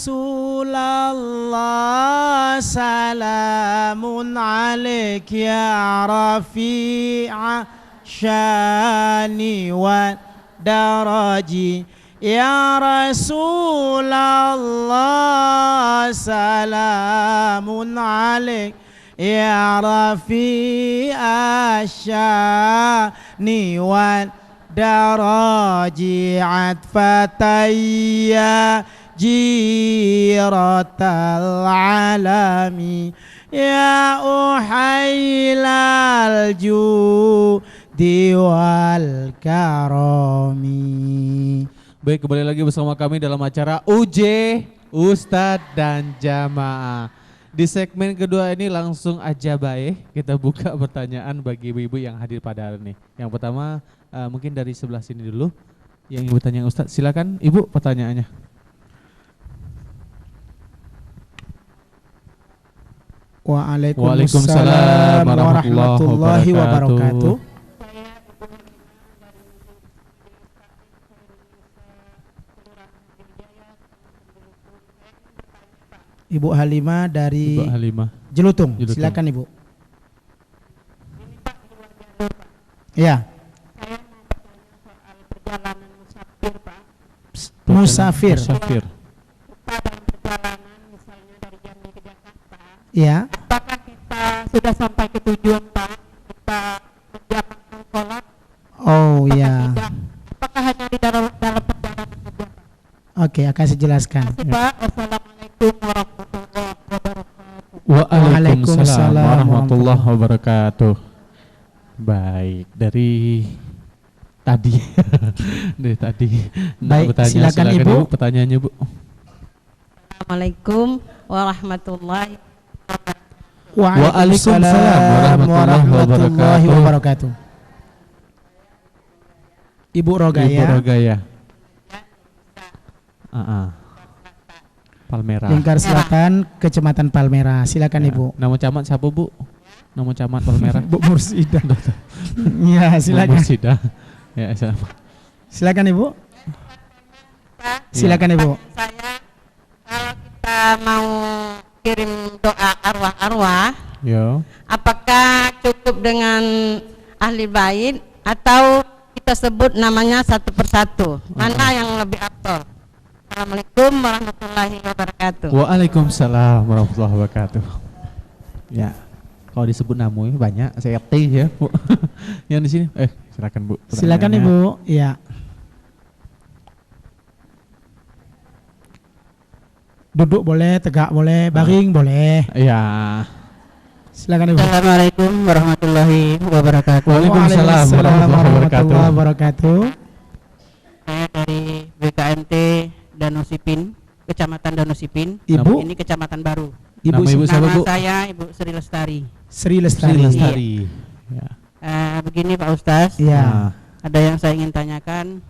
Rasulullah salamun alaik ya rafi'a syani wa daraji. Ya Rasulullah salamun alaik ya rafi'a syani wa daraji. Atfatayya jiratal alami ya uhailal judi wal karami. Baik, kembali lagi bersama kami dalam acara UJ Ustadz dan Jamaah. Di segmen kedua ini langsung aja baik kita buka pertanyaan bagi ibu-ibu yang hadir pada hari ini. Yang pertama mungkin dari sebelah sini dulu yang ingin bertanya Ustadz. Silakan Ibu pertanyaannya. Waalaikumsalam warahmatullahi wabarakatuh. Ibu Halimah dari Ibu Halimah. Jelutung. Silakan Ibu. Ya. Saya mau bertanya soal perjalanan musafir, Pak. Musafir. Kita dalam perjalanan misalnya dari Jambi ke Jakarta. Ya. Apakah kita sudah sampai ke tujuan, Pak? Kita menjalankan sholat? Oh ya. Tidak? Apakah hanya di dalam perjalanan saja, Pak? Oke, akan saya jelaskan. Terima kasih, Pak. Wassalamualaikum warahmatullahi wabarakatuh. Waalaikumsalam warahmatullahi wabarakatuh. Baik, dari tadi dari tadi. Baik, silakan Ibu. Pertanyaannya Bu. Assalamualaikum warahmatullahi wabarakatuh. Waalaikumsalam warahmatullahi wabarakatuh. Ibu Rogaya. Ibu Rogaya. Palmerah. Lingkar Selatan, Kecamatan Palmerah. Silakan Ya. Ibu. Nama camat siapa Bu? Nama camat Palmerah. Bu Mursidah. Ya, silakan. Bu Mursidah. Ya, silakan Ibu. Silakan Ibu. Saya kalau kita mau kirim doa arwah-arwah, Yo. apakah cukup dengan ahli bait atau kita sebut namanya satu persatu? Mana yang lebih afdal? Assalamualaikum warahmatullahi wabarakatuh. Waalaikumsalam warahmatullahi wabarakatuh. Ya, kalau disebut namanya banyak, saya ya Bu. Yang di sini, silakan Bu. Silakan Ibu. Ya. Duduk boleh, tegak boleh, baring boleh. Ya. Silakan Ibu. Assalamualaikum warahmatullahi wabarakatuh. Waalaikumsalam warahmatullahi wabarakatuh. Saya dari BKMT Danau Sipin, Kecamatan Danau Sipin. Ibu? Ini Kecamatan Baru. Ibu siapa, Nama Bu? saya Ibu Sri Lestari. Sri Lestari. Ya. Begini Pak Ustaz, Ya. ada yang saya ingin tanyakan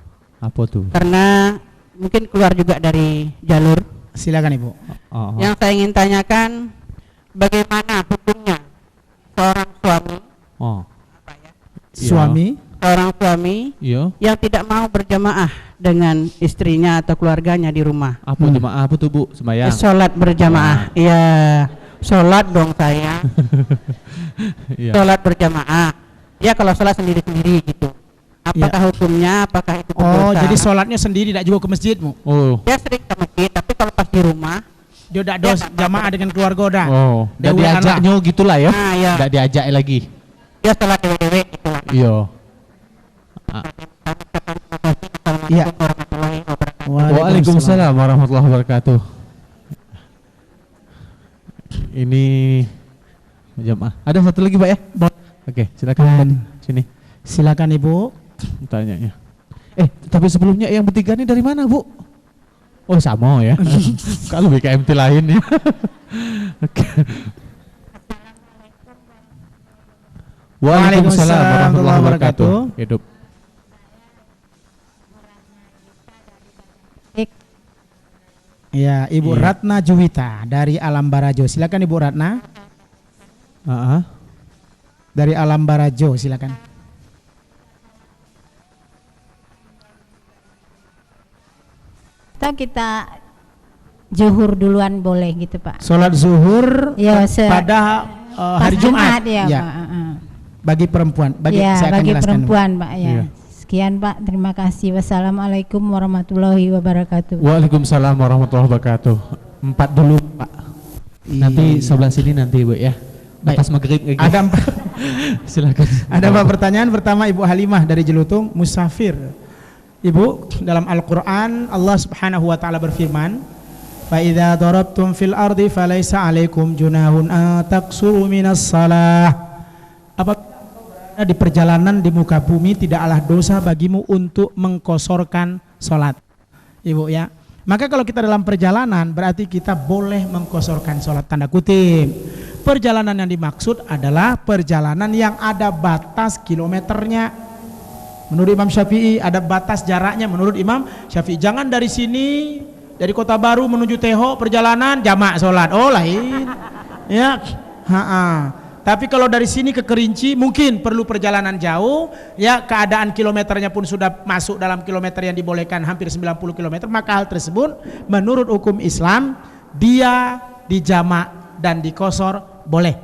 Apa tuh? karena mungkin keluar juga dari jalur. Silakan Ibu. Yang saya ingin tanyakan, bagaimana hukumnya seorang suami, Suami. seorang suami Iya. yang tidak mau berjamaah dengan istrinya atau keluarganya di rumah. Apa jemaah apa tuh Bu? Sembahyang. Sholat berjamaah. Iya, sholat dong saya. Iya. Sholat berjamaah. Ya kalau sholat sendiri-sendiri gitu. Apakah hukumnya? Apakah itu Oh, berdosa? jadi sholatnya sendiri, tidak juga ke masjid, Bu? Oh. Dia sering ke masjid, tapi kalau pas di rumah, Dia udah dos jamaah dengan keluarga udah. Oh, Dia udah diajaknya gitulah ya. nah ya, Enggak diajak lagi. dia sholat dewe-dewe gitu lah. Iya. Iya. Warahmatullahi wabarakatuh. Waalaikumsalam warahmatullahi wabarakatuh. Ini jamaah. Ada satu lagi Pak ya? Oke, silakan sini. Silakan Ibu. Tanyanya. Tapi sebelumnya yang bertiga ini dari mana Bu? Oh sama ya. Kalau BKMT lain ya. Oke. Waalaikumsalam warahmatullahi wabarakatuh. Hidup. Ya, Ibu Ratna Juwita dari Alam Barajo. Silakan Ibu Ratna. Dari Alam Barajo, silakan. Kita zuhur duluan boleh gitu Pak. Sholat zuhur Ya, pada hari pas Jumat, ya, ya. Pak. Bagi perempuan, Ya, saya akan bagi jelaskan perempuan Pak ya. Iya. Sekian Pak, terima kasih. Wassalamualaikum warahmatullahi wabarakatuh. Waalaikumsalam warahmatullahi wabarakatuh. 4 dulu Pak. Nanti sebelah sini nanti Ibu ya. Baik. Pas maghrib kayak gitu. Ada Silakan. Ada 4 pertanyaan. Pertama Ibu Halimah dari Jelutung, musafir. Ibu, dalam Al-Quran Allah subhanahu wa ta'ala berfirman, فَإِذَا ضَرَبْتُمْ فِي الْأَرْضِ فَلَيْسَ عَلَيْكُمْ جُنَاحٌ أَن تَقْصُرُوا مِنَ الصَّلَاةِ. Apabila di perjalanan di muka bumi, tidaklah dosa bagimu untuk mengkosorkan sholat. Ibu ya, maka kalau kita dalam perjalanan berarti kita boleh mengkosorkan sholat, tanda kutip. Perjalanan yang dimaksud adalah perjalanan yang ada batas kilometernya. Menurut Imam Syafi'i ada batas jaraknya. Menurut Imam Syafi'i, jangan dari sini, dari Kota Baru menuju Teho perjalanan jamak sholat. Oh lain ya. Tapi kalau dari sini ke Kerinci mungkin perlu perjalanan jauh ya, keadaan kilometernya pun sudah masuk dalam kilometer yang dibolehkan, hampir 90 km, maka hal tersebut menurut hukum Islam dia dijamak dan dikosor boleh.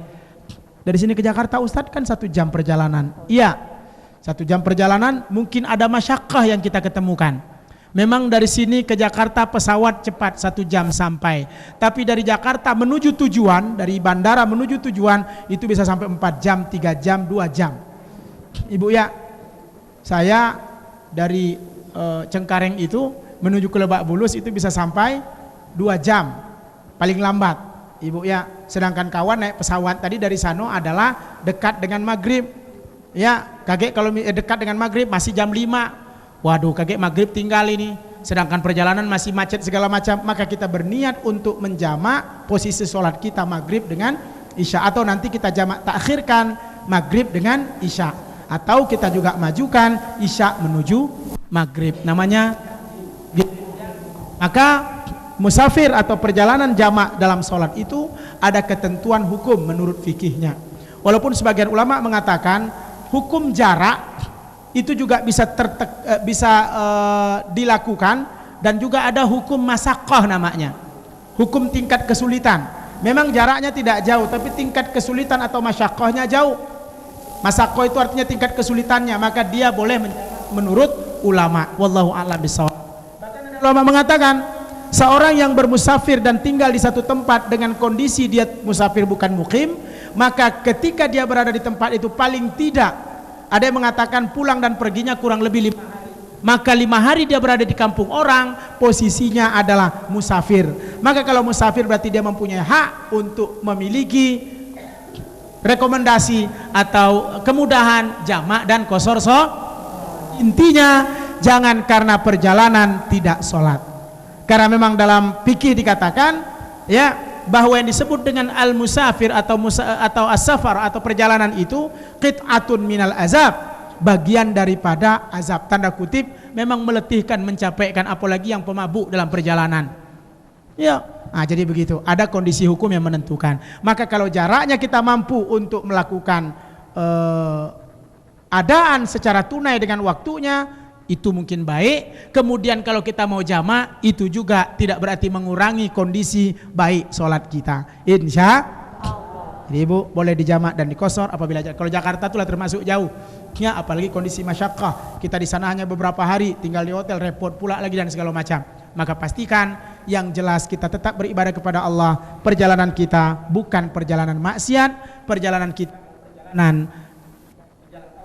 Dari sini ke Jakarta Ustadz kan 1 jam perjalanan. Iya, 1 jam perjalanan, mungkin ada masyakkah yang kita ketemukan. Memang dari sini ke Jakarta pesawat cepat 1 jam sampai. Tapi dari Jakarta menuju tujuan, dari bandara menuju tujuan itu bisa sampai 4 jam, 3 jam, 2 jam. Ibu ya, saya dari Cengkareng itu menuju ke Lebak Bulus itu bisa sampai 2 jam paling lambat. Ibu ya, sedangkan kawan naik pesawat tadi dari sana adalah dekat dengan maghrib. Ya, kaget kalau dekat dengan maghrib masih jam 5. Waduh, kaget maghrib tinggal ini, sedangkan perjalanan masih macet segala macam. Maka kita berniat untuk menjamak posisi sholat kita maghrib dengan isya, atau nanti kita jamak takhirkan maghrib dengan isya, atau kita juga majukan isya menuju maghrib, namanya. Maka musafir atau perjalanan jamak dalam sholat itu ada ketentuan hukum menurut fikihnya. Walaupun sebagian ulama mengatakan hukum jarak itu juga bisa dilakukan, dan juga ada hukum masyaqqah namanya, hukum tingkat kesulitan. Memang jaraknya tidak jauh, tapi tingkat kesulitan atau masyaqqahnya jauh. Masyaqqah itu artinya tingkat kesulitannya, maka dia boleh menurut ulama. Wallahu a'lam bishawab. Bahkan ada ulama mengatakan seorang yang bermusafir dan tinggal di satu tempat dengan kondisi dia musafir bukan mukim, maka ketika dia berada di tempat itu paling tidak, ada yang mengatakan pulang dan perginya kurang lebih 5 hari. Maka 5 hari dia berada di kampung orang, posisinya adalah musafir. Maka kalau musafir berarti dia mempunyai hak untuk memiliki rekomendasi atau kemudahan jamak dan kosor. Intinya jangan karena perjalanan tidak sholat. Karena memang dalam fikih dikatakan ya, bahwa yang disebut dengan al-musafir atau as-safar atau perjalanan itu qit'atun minal azab, bagian daripada azab, tanda kutip memang meletihkan, mencapaikan, apalagi yang pemabuk dalam perjalanan ya. Jadi begitu, ada kondisi hukum yang menentukan. Maka kalau jaraknya kita mampu untuk melakukan adaan secara tunai dengan waktunya, itu mungkin baik. Kemudian kalau kita mau jamak, itu juga tidak berarti mengurangi kondisi baik sholat kita, insya Allah. Jadi Ibu boleh dijamak dan dikosor apabila kalau Jakarta itulah termasuk jauh ya, apalagi kondisi masyaqqah, kita di sana hanya beberapa hari, tinggal di hotel, repot pula lagi dan segala macam. Maka pastikan yang jelas kita tetap beribadah kepada Allah. Perjalanan kita bukan perjalanan maksiat, perjalanan kita perjalanan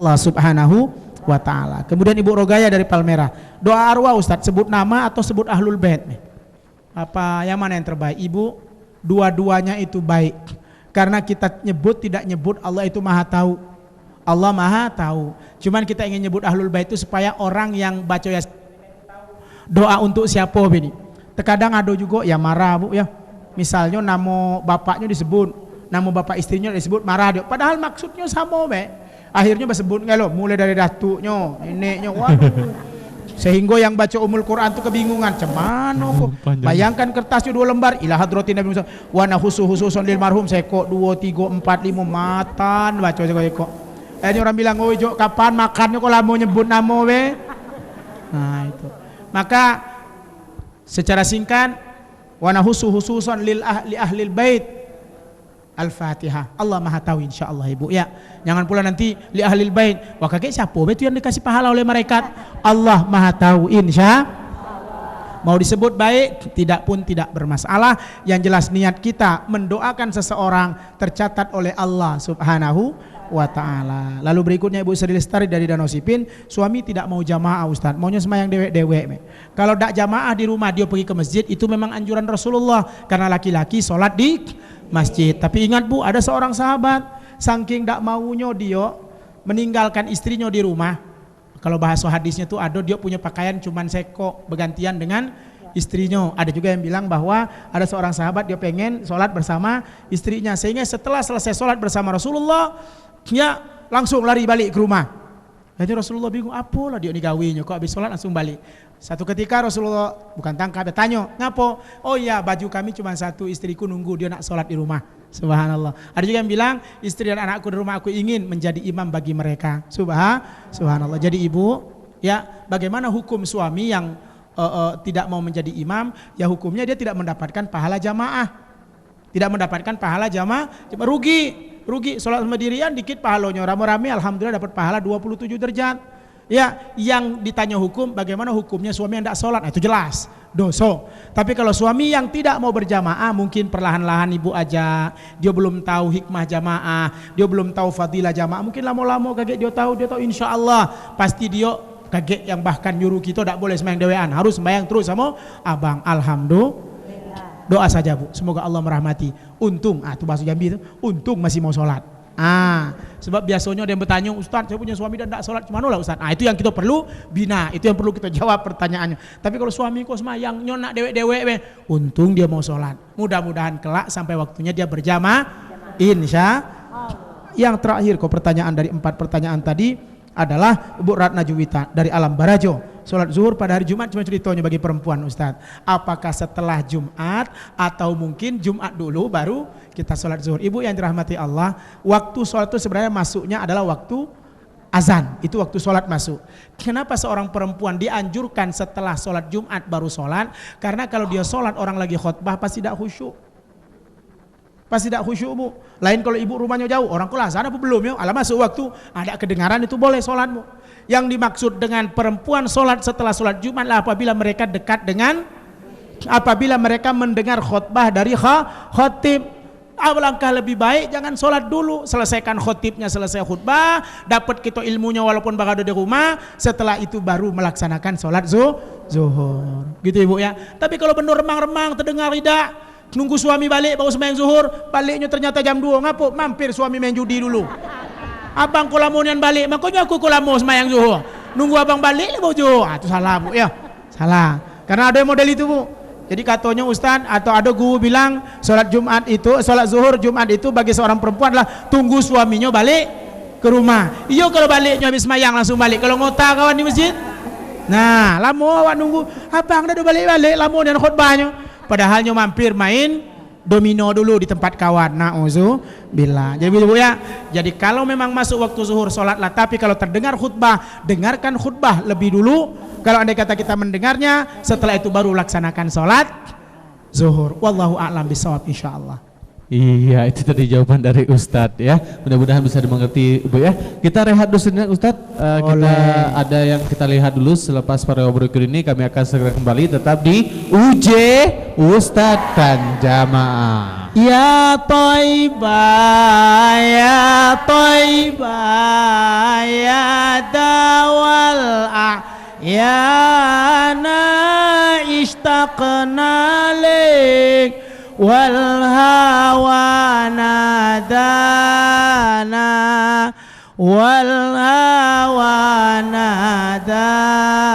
Allah subhanahu wa ta'ala. Kemudian Ibu Rogaya dari Palmerah, doa arwah Ustadz, sebut nama atau sebut ahlul bait? Apa yang mana yang terbaik? Ibu, dua-duanya itu baik, karena kita nyebut tidak nyebut Allah itu maha tahu. Allah maha tahu, cuman kita ingin nyebut ahlul bait itu supaya orang yang baca ya doa untuk siapa ini. Terkadang ada juga ya marah Bu ya, misalnya nama bapaknya disebut, nama bapak istrinya disebut, marah dia, padahal maksudnya sama be. Akhirnya disebut nggak lo, mulai dari datuknya, neneknya, waduh. Sehingga yang baca Ummul Quran itu kebingungan, cemana kok? Bayangkan kertasnya 2 lembar, ila hadratin Nabi Musa, wa khususon lil marhum, seko 2, 3, 4, 5 matan baca seko. Ini orang bilang, oh Jo, kapan makannya kok lama nyebut nama we? Nah itu. Maka secara singkat, wa nahusu hususan li ahlil bait. Al-Fatihah. Allah Maha tahu insyaallah Ibu ya. Jangan pula nanti li ahlil bait. Wah kakek siapa? Itu yang dikasih pahala oleh malaikat. Allah Maha tahu insyaallah. Mau disebut baik tidak pun tidak bermasalah. Yang jelas niat kita mendoakan seseorang tercatat oleh Allah Subhanahu wa ta'ala. Lalu berikutnya Ibu Sri Lestari dari Danau Sipin, suami tidak mau jamaah Ustaz, maunya sembahyang dewek-dewek. Kalau tidak jamaah di rumah dia pergi ke masjid, itu memang anjuran Rasulullah karena laki-laki sholat di masjid. Tapi ingat Bu, ada seorang sahabat saking tidak maunya dia meninggalkan istrinya di rumah. Kalau bahasa hadisnya tuh ada dia punya pakaian cuman seko bergantian dengan istrinya. Ada juga yang bilang bahwa ada seorang sahabat dia pengen sholat bersama istrinya, sehingga setelah selesai sholat bersama Rasulullah dia langsung lari balik ke rumah. Jadi Rasulullah bingung, apalah dia digawinya kok habis sholat langsung balik. Satu ketika Rasulullah bukan tangkap, dia tanya, ngapo? Oh iya, baju kami cuma satu, istriku nunggu dia nak sholat di rumah. Subhanallah. Ada juga yang bilang istri dan anakku di rumah, aku ingin menjadi imam bagi mereka. Subhanallah. Jadi Ibu ya, bagaimana hukum suami yang tidak mau menjadi imam? Ya hukumnya dia tidak mendapatkan pahala jamaah. Tidak mendapatkan pahala jamaah, rugi sholat sendirian dikit pahalanya, rame-rame alhamdulillah dapat pahala 27 derajat. Ya, yang ditanya hukum, bagaimana hukumnya suami yang tidak sholat? Nah, itu jelas dosa. Tapi kalau suami yang tidak mau berjamaah, mungkin perlahan-lahan Ibu aja, dia belum tahu hikmah jamaah, dia belum tahu fadilah jamaah, mungkin lama-lama kaget dia tahu insya Allah pasti dia kaget yang bahkan nyuruh kita tidak boleh sembahyang dewean, harus sembahyang terus sama abang. Alhamdulillah. Doa saja Bu, semoga Allah merahmati. Untung, itu bahasa Jambi itu, untung masih mau sholat. Sebab biasanya ada yang bertanya, Ustaz saya punya suami dan tidak sholat, gimana lah Ustaz? Itu yang kita perlu bina, itu yang perlu kita jawab pertanyaannya. Tapi kalau suami kok sembahyang nyonak dewek-dewek, untung dia mau sholat. Mudah-mudahan kelak sampai waktunya dia berjamaah. Insya. Yang terakhir kok pertanyaan dari 4 pertanyaan tadi adalah Ibu Ratna Juwita dari Alam Barajo. Sholat zuhur pada hari Jumat cuma ceritanya bagi perempuan Ustadz. Apakah setelah Jumat atau mungkin Jumat dulu baru kita sholat zuhur? Ibu yang dirahmati Allah, waktu sholat itu sebenarnya masuknya adalah waktu azan. Itu waktu sholat masuk. Kenapa seorang perempuan dianjurkan setelah sholat Jumat baru sholat? Karena kalau dia sholat orang lagi khutbah pasti tidak khusyuk. Pasti tidak khusyuk Bu. Lain kalau ibu rumahnya jauh, orang kelas ada apa belum ya? Alah masuk waktu, ada kedengaran itu boleh sholatmu. Yang dimaksud dengan perempuan sholat setelah sholat Jumat lah apabila mereka dekat dengan, apabila mereka mendengar khutbah dari khatib. Alangkah lebih baik jangan sholat dulu, selesaikan khutibnya, selesai khutbah, dapat kita ilmunya walaupun berada di rumah, setelah itu baru melaksanakan sholat zuhur. Gitu Ibu ya. Tapi kalau benar remang-remang terdengar tidak, nunggu suami balik baru sembahyang zuhur, baliknya ternyata jam 2, ngapo? Mampir suami main judi dulu. Abang kolamonian balik, makanya aku kolamo sembahyang zuhur. Nunggu abang balik baru zuhur. Itu salah Bu ya. Salah. Karena ada model itu Bu. Jadi katanya Ustaz atau ada guru bilang sholat zuhur Jumat itu bagi seorang perempuan adalah tunggu suaminya balik ke rumah. Iya kalau baliknya habis sembahyang langsung balik. Kalau ngotak kawan di masjid, nah lama awak nunggu. Abang dah balik-balik lama dan khutbahnya. Padahalnya mampir main domino dulu di tempat kawan. Na'udzubillah. Jadi Bu ya. Jadi kalau memang masuk waktu zuhur sholatlah, tapi kalau terdengar khutbah, dengarkan khutbah lebih dulu. Kalau andai kata kita mendengarnya, setelah itu baru laksanakan sholat zuhur. Wallahu a'lam bishawab insyaallah. Iya, itu tadi jawaban dari Ustadz ya. Mudah-mudahan bisa dimengerti Bu ya. Kita rehat dulu sejenak Ustadz. Kita ada yang kita lihat dulu selepas para berikut ini. Kami akan segera kembali tetap di UJ Ustadz dan Jamaah. Ya Thaibah, ya Thaibah, ya dawal ya na ishtaqna lik wal hawa nadana wal hawa nadana